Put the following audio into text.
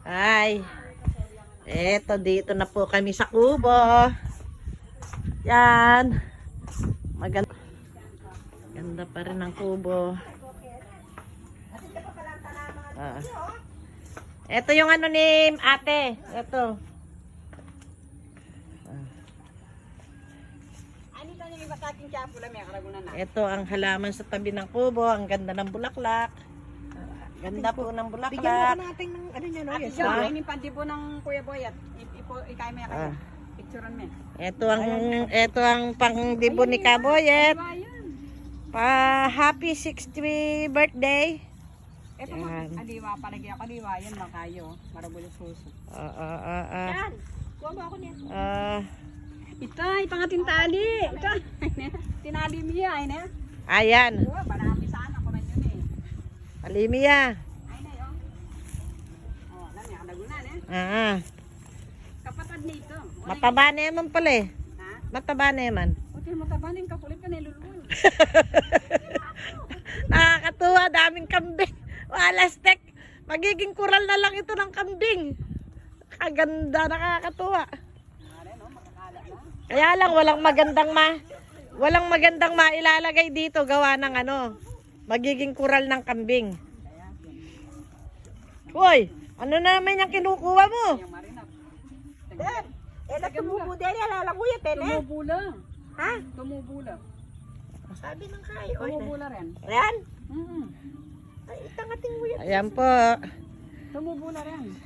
Ay. Eto, dito na po kami sa kubo. Yan. Maganda. Ganda pa rin ang kubo. Ito yung ano ni ate. Ito. Ito ang halaman sa tabi ng kubo. Ang ganda ng bulaklak. Ganda po ng bulaklak. Bigyan mo natin ng ano niya, no? Ate Yes. Jo, ini pandibo ng Kuya Boy at ikay mo yan. Picturean mo. Ito ang pangdibo ni Kaboyet. Ayun. Pa happy 60th birthday. Ito mo, aliwa, palagi ako aliwa. Yan lang kayo. Marabulos suso. Yan. Kuha mo ako niya. Ito, ipangatin tali. Ito, tinali mo yan. Ayan. Oo, marami sana ko na yun eh. Palimiya. Ay na yun. Oh, alam niya, kadagunan eh. Kapatid nito. Mataba na yaman pala eh. Ha? Mataba na yaman. Ote, matabanin ka kulit ka na ilulul. Nakakatuwa, daming kambing. Walastek. Magiging kural na lang ito ng kambing. Kaganda, nakakatuwa. Kaya lang walang magandang mailalagay dito gawa ng ano. Magiging kural ng kambing. Hoy, ano na naman yung kinukuha mo? Yung marinap. Dad, tumubo din. Alalaguyat eh. Tumubo lang. Ha? Tumubo lang. Sabi ng kayo. Tumubo lang rin. Yan. Mm-mm. Ay, itangating nguyat. Ayan po. Tumubo na rin.